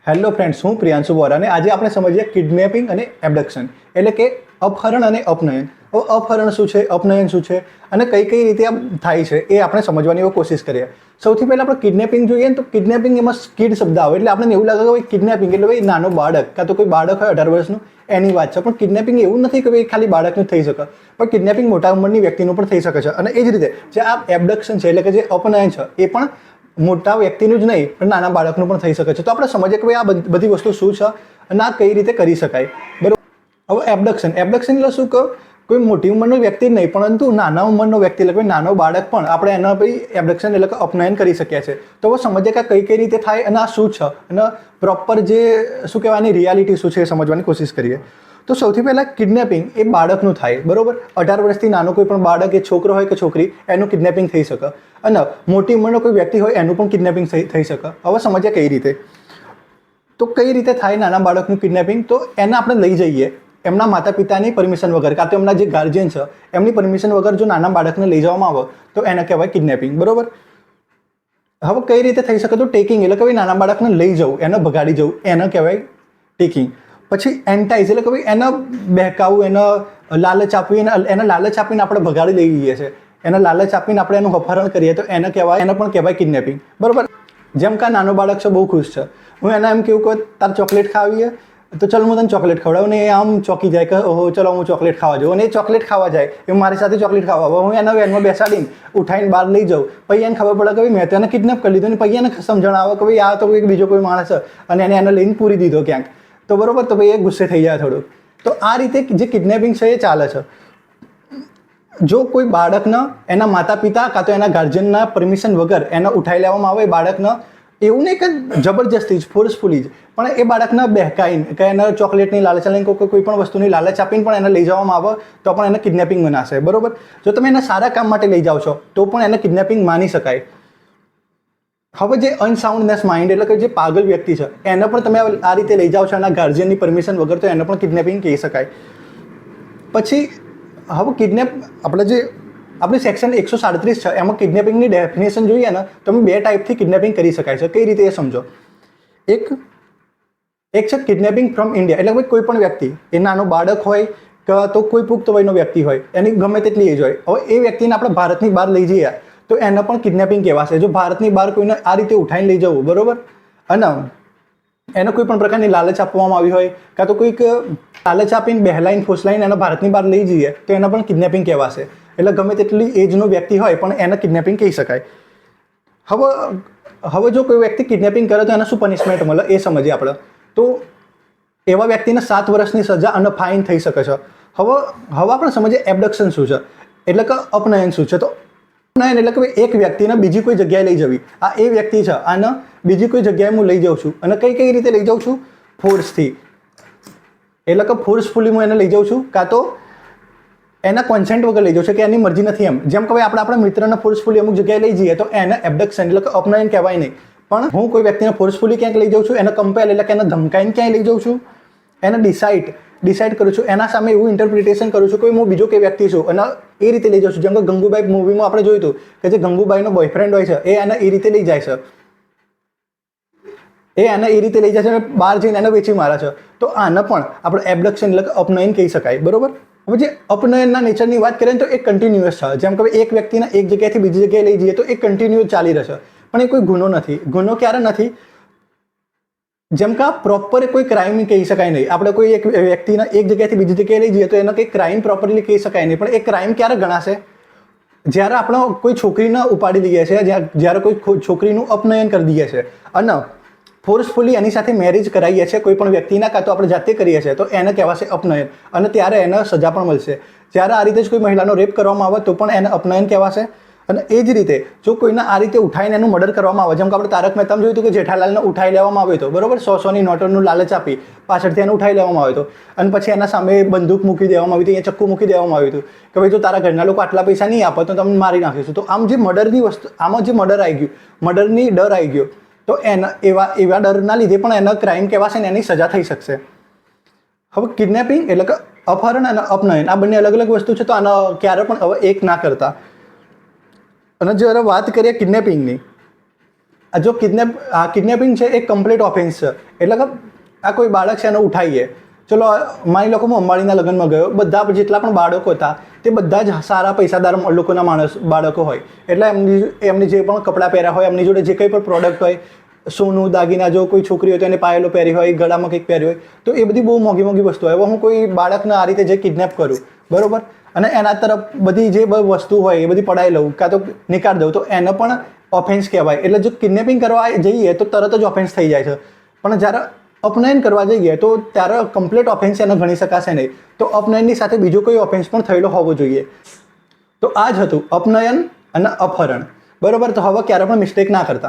Hello friends, હું પ્રિયાંશુ વોરા અને આજે આપણે સમજીએ કિડનેપિંગ અને એબડક્શન એટલે કે અપહરણ અને અપનયન. હવે અપહરણ શું છે, અપનયન શું છે અને કઈ કઈ રીતે આ થાય છે એ આપણે સમજવાની કોશિશ કરીએ. સૌથી પહેલાં આપણે કિડનેપિંગ જોઈએ ને તો કિડનેપિંગ એમાં કિડ શબ્દ આવે એટલે આપણે એવું લાગે કે કિડનેપિંગ એટલે ભાઈ નાનો બાળક કાં તો કોઈ બાળક હોય 18 વર્ષનું એની વાત છે. પણ કિડનેપિંગ એવું નથી કે ભાઈ ખાલી બાળકનું થઈ શકે, પણ કિડનેપિંગ મોટા ઉંમરની વ્યક્તિનું પણ થઈ શકે છે. અને એ જ રીતે જે આ એબડક્શન છે એટલે કે જે અપનયન છે એ પણ મોટા વ્યક્તિનું જ નહીં પણ નાના બાળકનું પણ થઈ શકે છે. તો આપણે સમજીએ કે ભાઈ આ બધી વસ્તુ શું છે અને આ કઈ રીતે કરી શકાય, બરાબર. હવે એબડક્શન એટલે શું કે કોઈ મોટી ઉંમરનો વ્યક્તિ નહીં પરંતુ નાના ઉંમરનો વ્યક્તિ એટલે કોઈ નાનો બાળક પણ આપણે એના ભાઈ એબડક્શન એટલે કે અપનયન કરી શકીએ છીએ. તો હવે સમજીએ કે કઈ રીતે થાય અને આ શું છે અને પ્રોપર જે શું કહેવાની રિયાલિટી શું છે એ સમજવાની કોશિશ કરીએ. તો સૌથી પહેલાં કિડનેપિંગ એ બાળકનું થાય, બરાબર. 18 વર્ષથી નાનો કોઈ પણ બાળક એ છોકરો હોય કે છોકરી એનું કિડનેપિંગ થઈ શકે અને મોટી ઉંમરનો કોઈ વ્યક્તિ હોય એનું પણ કિડનેપિંગ થઈ શકે. હવે સમજીએ કઈ રીતે. તો કઈ રીતે થાય નાના બાળકનું કિડનેપિંગ? તો એને આપણે લઈ જઈએ એમના માતા પિતાની પરમિશન વગર કાં તો એમના જે ગાર્જિયન છે એમની પરમિશન વગર જો નાના બાળકને લઈ જવામાં આવે તો એને કહેવાય કિડનેપિંગ, બરાબર. હવે કઈ રીતે થઈ શકે? તો ટેકિંગ એટલે કે ભાઈ નાના બાળકને લઈ જવું, એને ભગાડી જવું, એને કહેવાય ટેકિંગ. પછી એન્ટાઇઝ એટલે કે ભાઈ એને બહેકાવું, એને લાલચ આપવી, એને લાલચ આપીને આપણે ભગાડી લઈ જઈએ છીએ, એને લાલચ આપીને આપણે એનું અપહરણ કરીએ તો એને પણ કહેવાય કિડનેપિંગ, બરાબર. જેમ કે નાનો બાળક છે, બહુ ખુશ છે, હું એને એમ કહું કે તાર ચોકલેટ ખાવી તો ચલો હું તને ચોકલેટ ખવડાવું ને એ આમ ચોકી જાય કે ઓહો ચલો હું ચોકલેટ ખાવા જાઉં અને એ ચોકલેટ ખાવા જાય, એ મારી સાથે ચોકલેટ ખાવા આવે. હું એના વેનમાં બેસાડીને ઉઠાઈને બહાર લઈ જાઉં, પછી એને ખબર પડે કે ભાઈ મેં તો એને કિડનેપ કરી લીધું ને પછી એને સમજણ આવે કે ભાઈ આ તો બીજો કોઈ માણસ છે અને એને લઈને પૂરી દીધો ક્યાંક, તો બરાબર. તો ભાઈ એ ગુસ્સે થઈ જાય થોડું. તો આ રીતે જે કિડનેપિંગ છે એ ચાલે છે. જો કોઈ બાળકને એના માતા પિતા કાં તો એના ગાર્જિયનના પરમિશન વગર એને ઉઠાઈ લેવામાં આવે, બાળકને એવું નહીં કે જબરજસ્તી જ ફોર્સફુલી જ, પણ એ બાળકને બહેકાઈને કે એને ચોકલેટની લાલચ લઈને કોઈ પણ વસ્તુની લાલચ આપીને પણ એને લઈ જવામાં આવે તો પણ એને કિડનેપિંગ મનાશે, બરાબર. જો તમે એને સારા કામ માટે લઈ જાઓ છો તો પણ એને કિડનેપિંગ માની શકાય. હવે જે અનસાઉન્ડનેસ માઇન્ડ એટલે કે જે પાગલ વ્યક્તિ છે એને પણ તમે આ રીતે લઈ જાઓ છો એના ગાર્જિયનની પરમિશન વગર તો એને પણ કિડનેપિંગ કહી શકાય. પછી હવે કિડનેપ આપણી સેક્શન 137 છે એમાં કિડનેપિંગની ડેફિનેશન જોઈએ ને તો અમે 2 ટાઈપથી કિડનેપિંગ કરી શકાય છે. કઈ રીતે એ સમજો. એક છે કિડનેપિંગ ફ્રોમ ઇન્ડિયા એટલે કોઈ પણ વ્યક્તિ, એ નાનો બાળક હોય કે તો કોઈ પુખ્ત વયનો વ્યક્તિ હોય, એની ગમે તેટલી એજ હોય. હવે એ વ્યક્તિને આપણે ભારતની બહાર લઈ જઈએ તો એને પણ કિડનેપિંગ કહેવાશે. જો ભારતની બહાર કોઈને આ રીતે ઉઠાઈને લઈ જવું, બરાબર, અને એને કોઈ પણ પ્રકારની લાલચ આપવામાં આવી હોય કાં તો કોઈક લાલચ આપીને બહેલાઈને ફોસલાઈને એને ભારતની બહાર લઈ જઈએ તો એને પણ કિડનેપિંગ કહેવાશે. એટલે ગમે તેટલી એજનો વ્યક્તિ હોય પણ એને કિડનેપિંગ કહી શકાય. હવે જો કોઈ વ્યક્તિ કિડનેપિંગ કરે તો એને શું પનિશમેન્ટ મળે એ સમજીએ આપણે. તો એવા વ્યક્તિને 7 વર્ષની સજા અને ફાઇન થઈ શકે છે. હવે આપણે સમજીએ એબડક્શન શું છે એટલે કે અપનયન શું છે. તો અપનયન એટલે કે એક વ્યક્તિને બીજી કોઈ જગ્યાએ લઈ જવી. આ એ વ્યક્તિ છે, આને બીજી કોઈ જગ્યાએ હું લઈ જાઉં છું અને કઈ રીતે લઈ જાઉં છું? ફોર્સથી, એટલે કે ફોર્સફુલી હું એને લઈ જાઉં છું કાં તો એના કોન્સેન્ટ વગર લઈ જાઉં છું કે એની મરજી નથી એમ. જેમ કે ભાઈ આપણે આપણા મિત્રને ફોર્સફુલી અમુક જગ્યાએ લઈ જઈએ તો એને એબડક્શન એટલે કે અપનયન કહેવાય નહીં. પણ હું કોઈ વ્યક્તિને ફોર્સફુલી ક્યાંક લઈ જાઉં છું, એને કમ્પેલ એટલે કે એને ધમકાઈને ક્યાંય લઈ જાઉં છું, એને ડિસાઇડ કરું છું, એના સામે એવું ઇન્ટરપ્રિટેશન કરું છું કે હું બીજો કોઈ વ્યક્તિ છું અને એ રીતે લઈ જાઉં છું. જેમ કે ગંગુબાઈ મૂવીમાં આપણે જોયું હતું કે જે ગંગુબાઈનો બોયફ્રેન્ડ હોય છે એ એને એ રીતે લઈ જાય છે, એ રીતે લઈ જાય છે અને બહાર જઈને એને વેચી મારે છે. તો આને પણ આપણે એબડક્શન એટલે કે અપનયન કહી શકાય, બરાબર. હવે જે અપનયનના નેચરની વાત કરીએ તો એ કન્ટિન્યુઅસ છે. જેમ કે એક વ્યક્તિને એક જગ્યાએથી બીજી જગ્યાએ લઈ જઈએ તો એ કન્ટિન્યુઅસ ચાલી રહેશે, પણ એ કોઈ ગુનો નથી. ગુનો ક્યારે નથી? જેમ કે પ્રોપર કોઈ ક્રાઇમ કહી શકાય નહીં. આપણે કોઈ એક વ્યક્તિને એક જગ્યાએથી બીજી જગ્યાએ લઈ જઈએ તો એને કંઈ ક્રાઇમ પ્રોપરલી કહી શકાય નહીં. પણ એ ક્રાઇમ ક્યારે ગણાશે? જ્યારે આપણે કોઈ છોકરીને ઉપાડી લઈએ છીએ, જ્યારે કોઈ છોકરીનું અપનયન કરી દઈએ છીએ અને ફોર્સફુલી એની સાથે મેરેજ કરાવીએ છીએ કોઈ પણ વ્યક્તિના કાં તો આપણે જાતે કરીએ છીએ તો એને કહેવાશે અપનયન અને ત્યારે એને સજા પણ મળશે. જ્યારે આ રીતે જ કોઈ મહિલાનો રેપ કરવામાં આવે તો પણ એને અપનયન કહેવાશે. અને એ જ રીતે જો કોઈને આ રીતે ઉઠાઈને એનું મર્ડર કરવામાં આવે, જેમ કે આપણે તારક મહેતામાં જોયું હતું કે જેઠાલાલને ઉઠાઈ લેવામાં આવ્યો હતો, બરાબર, 100-100ની નોટોનું લાલચ આપી પાછળથી એને ઉઠાઈ લેવામાં આવ્યો હતો અને પછી એના સામે બંદૂક મૂકી દેવામાં આવી હતી, અહીંયા ચક્કુ મૂકી દેવામાં આવ્યું હતું કે ભાઈ જો તારા ઘરના લોકો આટલા પૈસા નહીં આપે તો તમને મારી નાખીશું. તો આમ જે મર્ડરની વસ્તુ, આમાં જે મર્ડર આવી ગયું, મર્ડરની ડર આવી ગયો તો એવા ડરના લીધે પણ એનો ક્રાઇમ કહેવાશે ને એની સજા થઈ શકશે. હવે કિડનેપિંગ એટલે કે અપહરણ અને અપનયન આ બંને અલગ અલગ વસ્તુ છે. તો આનો ક્યારે પણ હવે એક ના કરતા. અને જ્યારે વાત કરીએ કિડનેપિંગની, આ જો કિડનેપિંગ છે એ કમ્પ્લીટ ઓફેન્સ છે. એટલે કે આ કોઈ બાળક છે એને ઉઠાવીએ, ચલો માની લો કે હું અંબાણીના લગ્નમાં ગયો, બધા જેટલા પણ બાળકો હતા તે બધા જ સારા પૈસાદાર લોકોના બાળકો હોય, એટલે એમની જે પણ કપડાં પહેર્યા હોય, એમની જોડે જે કંઈ પણ પ્રોડક્ટ હોય, સોનું દાગીના, જો કોઈ છોકરી હોય તો એને પાયેલો પહેરી હોય, ગળામાં કંઈક પહેર્યું હોય, તો એ બધી બહુ મોંઘી મોંઘી વસ્તુ હોય. હવે હું કોઈ બાળકને આ રીતે જે કિડનેપ કરું, બરોબર, અને એના તરફ બધી જે વસ્તુ હોય એ બધી પડાવી લઉં કાં તો નીકાળી દઉં, તો એને પણ ઓફેન્સ કહેવાય. એટલે જો કિડનેપિંગ કરવા જઈએ તો તરત જ ઓફેન્સ થઈ જાય છે, પણ જ્યારે અપનયન કરવા જઈએ તો ત્યારે કમ્પ્લીટ ઓફેન્સ એને ગણી શકાશે નહીં. તો અપનયનની સાથે બીજો કોઈ ઓફેન્સ પણ થયેલો હોવો જોઈએ. તો આ જ હતું અપનયન અને અપહરણ, બરોબર. તો હવે ક્યારે પણ મિસ્ટેક ના કરતા.